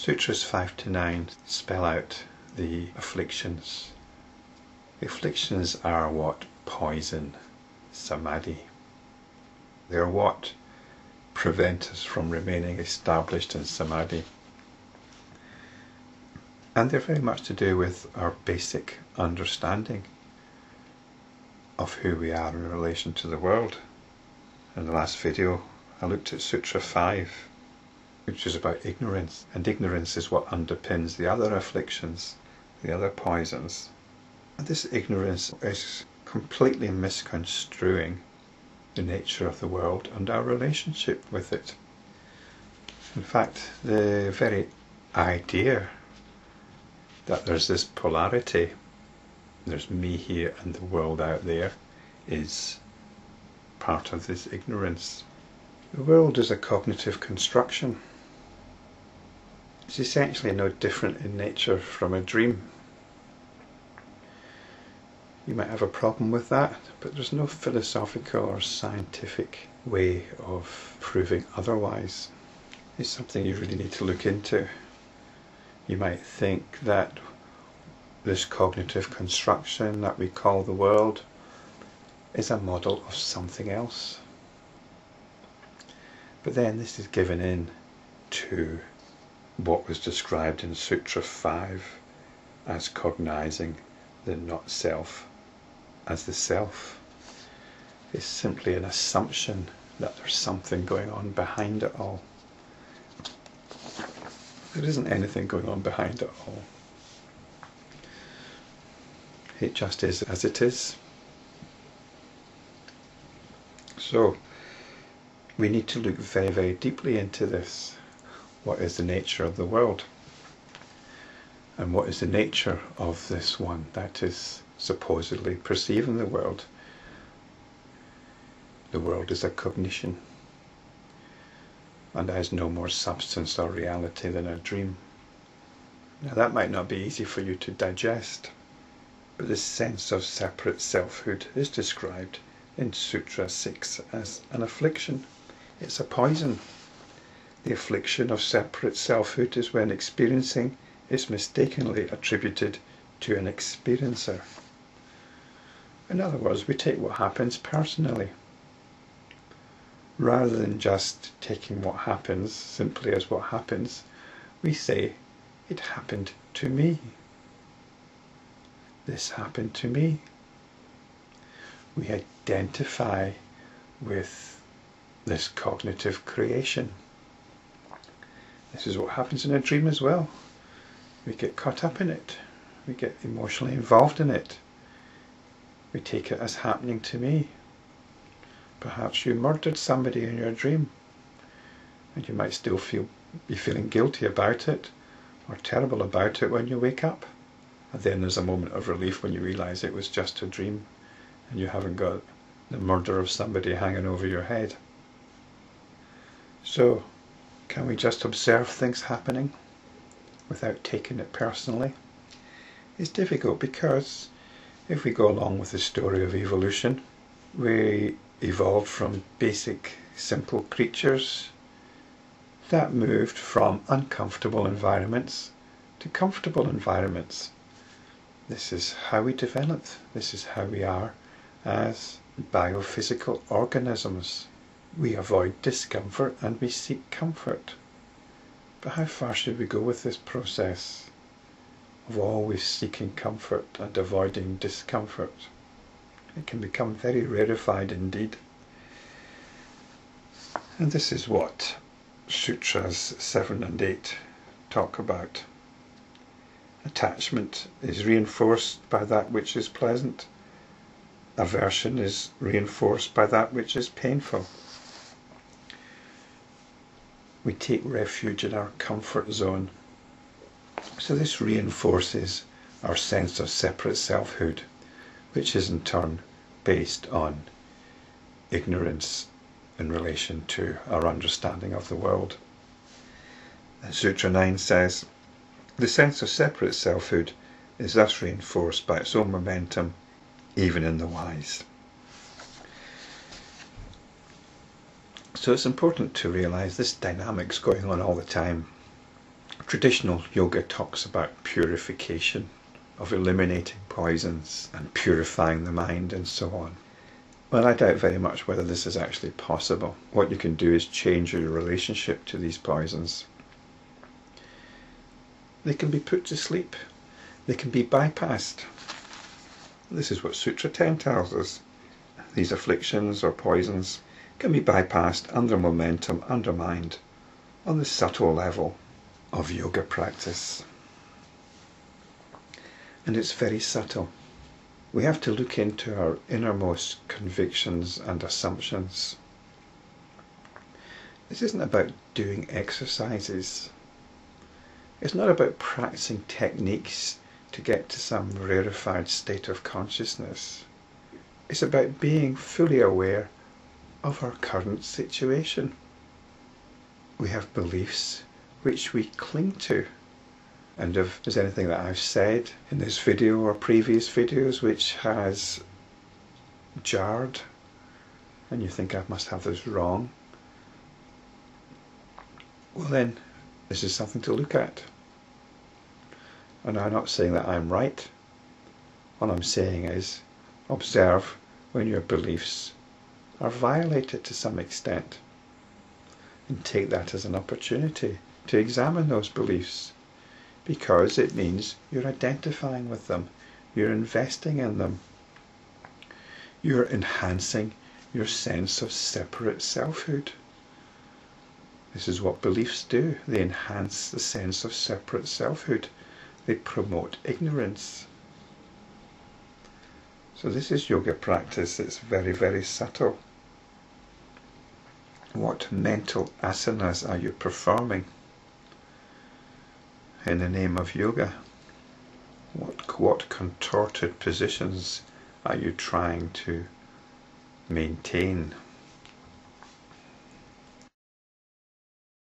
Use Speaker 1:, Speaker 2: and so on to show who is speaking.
Speaker 1: Sutras 5 to 9 spell out the afflictions. The afflictions are what poison samadhi. They are what prevent us from remaining established in samadhi. And they're very much to do with our basic understanding of who we are in relation to the world. In the last video I looked at Sutra 5, which is about ignorance, and ignorance is what underpins the other afflictions, the other poisons. And this ignorance is completely misconstruing the nature of the world and our relationship with it. In fact, the very idea that there's this polarity, there's me here and the world out there, is part of this ignorance. The world is a cognitive construction. It's essentially no different in nature from a dream. You might have a problem with that, but there's no philosophical or scientific way of proving otherwise. It's something you really need to look into. You might think that this cognitive construction that we call the world is a model of something else. But then this is given in to what was described in Sutra 5 as cognizing the not self as the self. It's simply an assumption that there's something going on behind it all. There isn't anything going on behind it all. It just is as it is. So we need to look very, very deeply into this. What is the nature of the world? And what is the nature of this one that is supposedly perceiving the world? The world is a cognition, and has no more substance or reality than a dream. Now that might not be easy for you to digest, but this sense of separate selfhood is described in Sutra 6 as an affliction. It's a poison. The affliction of separate selfhood is when experiencing is mistakenly attributed to an experiencer. In other words, we take what happens personally. Rather than just taking what happens simply as what happens, we say, it happened to me. This happened to me. We identify with this cognitive creation. This is what happens in a dream as well. We get caught up in it. We get emotionally involved in it. We take it as happening to me. Perhaps you murdered somebody in your dream, and you might still be feeling guilty about it, or terrible about it when you wake up. And then there's a moment of relief when you realise it was just a dream, and you haven't got the murder of somebody hanging over your head. So, can we just observe things happening without taking it personally? It's difficult because if we go along with the story of evolution, we evolved from basic, simple creatures that moved from uncomfortable environments to comfortable environments. This is how we developed. This is how we are as biophysical organisms. We avoid discomfort and we seek comfort. But how far should we go with this process of always seeking comfort and avoiding discomfort? It can become very rarefied indeed. And this is what Sutras 7 and 8 talk about. Attachment is reinforced by that which is pleasant. Aversion is reinforced by that which is painful. We take refuge in our comfort zone. So this reinforces our sense of separate selfhood, which is in turn based on ignorance in relation to our understanding of the world. And Sutra 9 says, the sense of separate selfhood is thus reinforced by its own momentum, even in the wise. So it's important to realise this dynamic's going on all the time. Traditional yoga talks about purification, of eliminating poisons and purifying the mind and so on. Well, I doubt very much whether this is actually possible. What you can do is change your relationship to these poisons. They can be put to sleep. They can be bypassed. This is what Sutra 10 tells us. These afflictions or poisons can be bypassed under momentum, undermined, on the subtle level of yoga practice. And it's very subtle. We have to look into our innermost convictions and assumptions. This isn't about doing exercises. It's not about practicing techniques to get to some rarefied state of consciousness. It's about being fully aware of our current situation. We have beliefs which we cling to. And if there's anything that I've said in this video or previous videos which has jarred, and you think I must have this wrong, well then, this is something to look at. And I'm not saying that I'm right. All I'm saying is, observe when your beliefs are violated to some extent, and take that as an opportunity to examine those beliefs, because it means you're identifying with them, you're investing in them, you're enhancing your sense of separate selfhood. This is what beliefs do. They enhance the sense of separate selfhood. They promote ignorance. So this is yoga practice. It's very, very subtle. What mental asanas are you performing in the name of yoga? What contorted positions are you trying to maintain?